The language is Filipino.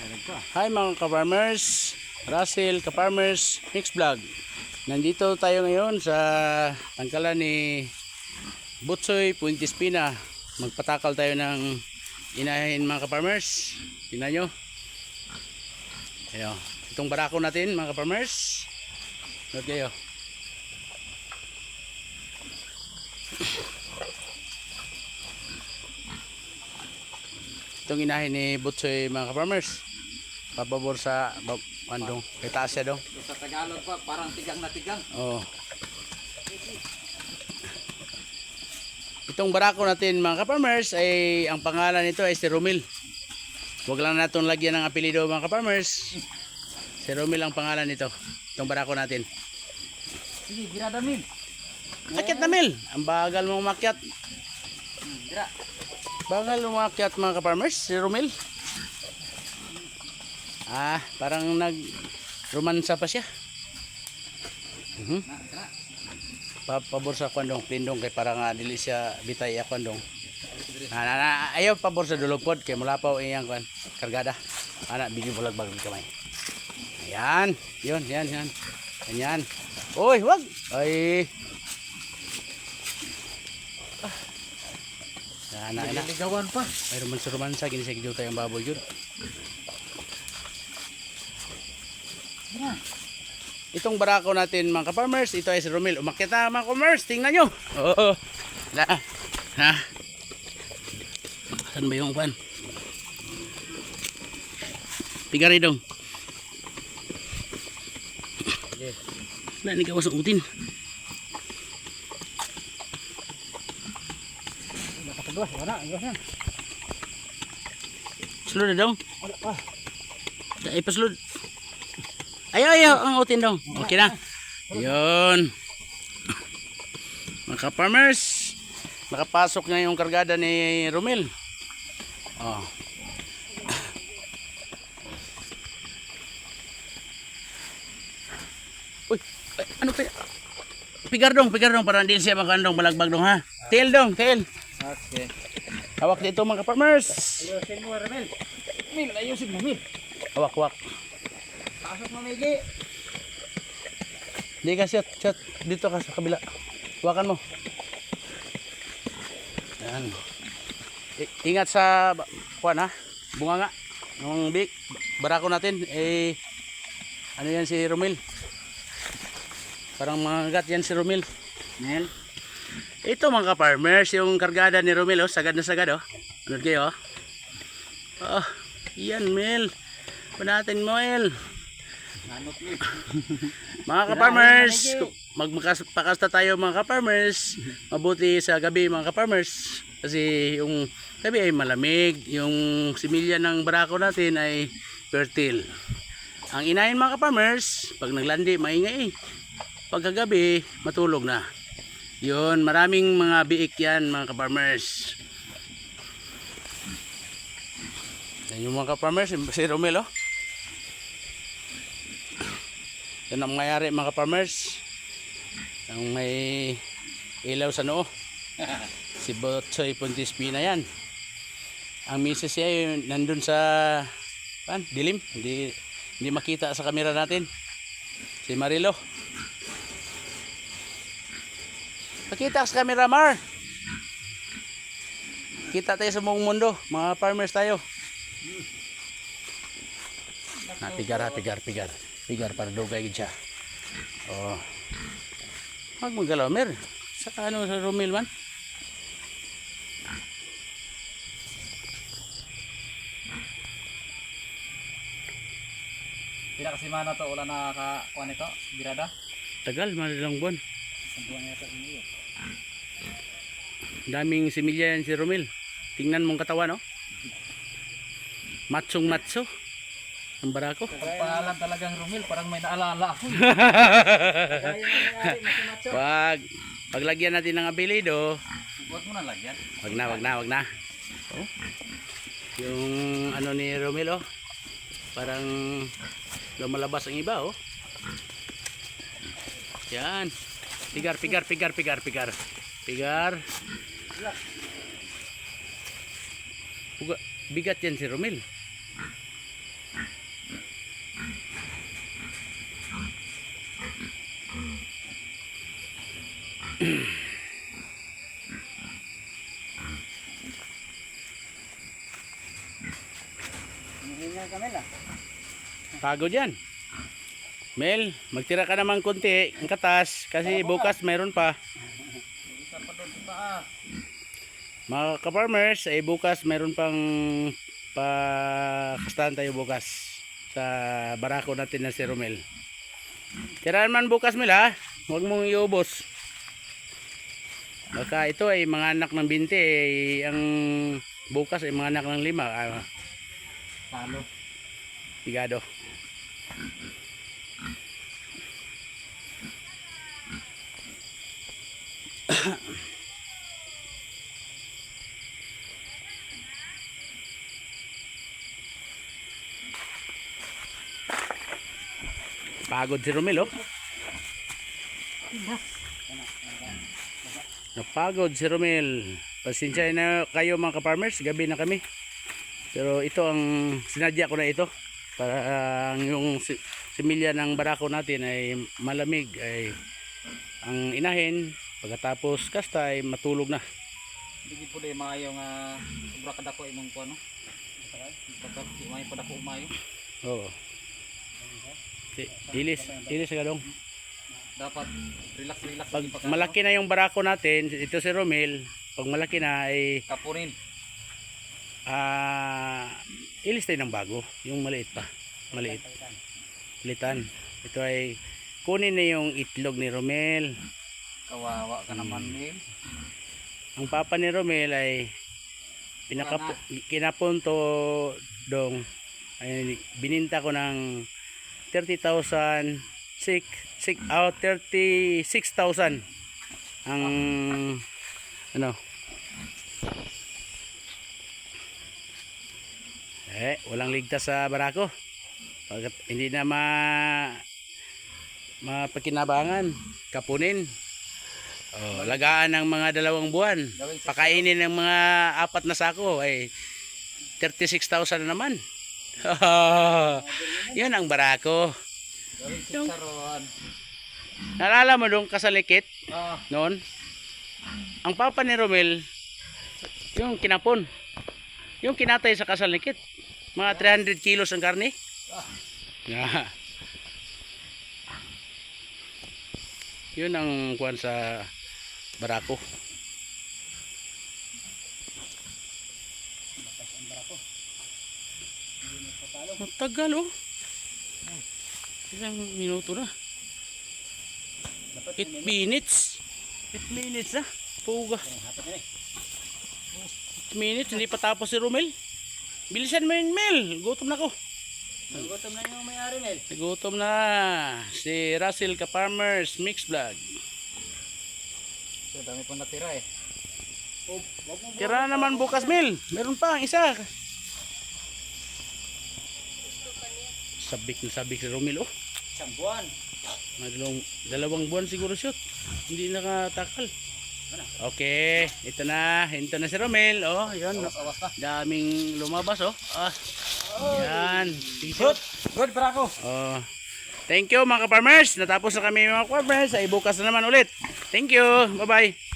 Hi mga ka-farmers, Russell ka-farmers mix vlog. Nandito tayo ngayon sa tangkalan ni Butsoy Puente Espina. Magpatakal tayo ng inahin mga ka-farmers. Tingnan nyo. Ayo, itong barako natin mga ka-farmers. Note kayo. Itong inahin ni Butsoy mga ka-farmers. Pababor sa bandong. Kay taas siya dong. Sa Tagalog pa, parang tigang na tigang. Oh. Itong barako natin mga ka-farmers ay ang pangalan nito ay si Romil. Huwag lang natin lagyan ng apelido mga ka-farmers. Si Romil ang pangalan nito. Itong barako natin. Sige, birada Mil. Akit na Mil. Ang bagal mong umakyat. Bira. Bagal umakyat mga ka-farmers. Si Romil. Parang nag-romansa pa siya. Pabor sa kwandong pindong kay para nga dili siya bitay ya kwandong. Ayaw pabor sa dulupod kay mulapaw iyang kwan kargada. Ana bigyan bulag bag kamay. Ayan, yun, yan. Ganyan. Oy, wag. Ay. Ana. Ligawan pa. Ay romansa gini sa gijuta yung baboy jud. Itong barako natin mga ka-farmers, ito ay si Romil. Umakyat na mga ka-farmers, tingnan nyo. Oo. Saan ba yung pan? Pigari dong. Wala, ni kawas ang utin. Sulod na dong. Dahil pasulod. Ayaw, ang utin dong. Okay na. Yun. Mga ka-farmers, nakapasok na yung kargada ni Romil. Oh. Uy, ano kaya? Pigar dong para hindi siya makandong balagbag dong ha. Tail dong. Okay. Hawak dito mga ka-farmers. Ayusin mo, Ramil. Mil, ayusin mo, Mil. Hawak. Pasok mo, Migi. Hindi ka shot. Dito ka sa kabila. Hawakan mo. Yan. Ingat sa kuwan ha. Bunga nga. Ang big barako natin. Ano yan si Romil? Parang mangagat yan si Romil. Mil. Ito mga ka-farmers. Yung kargada ni Romil. Oh, sagad na sagad. Oh. Ano kayo? Oh, yan Mil. Panatin mo El. Mga ka-farmers, magpakasta tayo mga ka-farmers. Mabuti sa gabi mga ka-farmers. Kasi yung gabi ay malamig. Yung similya ng barako natin ay fertile. Ang inahin mga ka-farmers, pag naglandi maingay. Pagkagabi, matulog na. Yun, maraming mga biik yan mga ka-farmers. Yan yung mga ka-farmers, si Romel oh. Yan ang mayari mga farmers. Ang may ilaw sa noo. Si Butsoy Puente Espina yan. Ang misis niya yun, nandun sa dilim. Hindi makita sa kamera natin. Si Marilo. Pakita sa kamera Mar. Kita tayo sa buong mundo. Mga farmers tayo. Pigar para dugay gid siya. Oh. Magmagalaw mer. Saka ano sa Romil man. Pila kasi mana to, wala nakakuha nito, birada. Tagal madalang buwan. Sampuan yata niyo. Daming similya yan si Romil. Tingnan mong katawan no. Matsong matso. Ang barako. Pangalan talagang Romil, parang may naalala ako. Paglagyan natin ng apelido. Huwag mo na lagyan. Wag na. Oh. Yung ano ni Romil oh. Parang lumalabas ang iba oh. Yan. Pigar. Bigat yan si Romil. Pagod yan. Mel, magtira ka naman konti ang katas kasi bukas mayroon pa. Isa pa doon sa taas. Mga ka-farmers, ay bukas mayroon pang pakastahan tayo bukas sa barako natin na si Romel. Tiraan man bukas, Mel, ha? Huwag mong iubos. Baka ito ay mga anak ng 20, ang bukas ay mga anak ng 5. Talo. Pigado. Pagod si Romel, oh. Napagod si Romel. Pasensya na kayo mga ka-farmers, gabi na kami. Pero ito ang sinadya ko na ito para ang yung similya ng barako natin ay malamig, ay ang inahin pagkatapos kasta ay matulog na. Hindi po din maayo nga sobra kadako imong kuno. Baka may padako umayo. Oo. Ilis sa gadong. Dapat relax Pag malaki na yung barako natin, ito si Romel, pag malaki na ay kapunin. ilis tayo ng bago, yung maliit pa. Maliit. Litan. Ito ay kunin na yung itlog ni Romel. Kawawa ka naman, Mel. Ang papa ni Romel ay kinapunto dong ay bininta ko ng 30,000 36,000 ang ano walang ligtas sa barako pagkat hindi na mapakinabangan kapunin. Lagaan ng mga 2 buwan, pakainin ng mga 4 na sako ay 36,000 na naman. Yan ang barako. Yung saron. Naalala mo dong kasalikit Ah, noon? Ang papa ni Romel, yung kinapon, yung kinatay sa kasalikit, mga 300 kilos ang karne. Yeah. Yun ang kuwan sa barako. Matagal, oh. Ilang minuto na. 8 minutes. 8 minutes na. Puga. 8 minutes, hindi pa tapos si Romel. Bilisan mo yun, Mel. Gutom na ko. gutom na yung may-ari, Mel. Gutom na. Si Russell Ka-Farmers Mix Vlog. So, dami pa natira eh. Tira naman bukas, Mel. Meron pa ang isa. Sabik na sabik si Romel, oh. Isang buwan. Dalawang buwan siguro shoot. Hindi nakatakal. Okay, ito na si Romel, oh, yun. Awas na. Daming lumabas, oh. Yan. Shoot. Good para ako. Oh. Thank you mga ka-farmers. Natapos na kami mga ka-farmers. Ay bukas na naman ulit. Thank you. Bye-bye.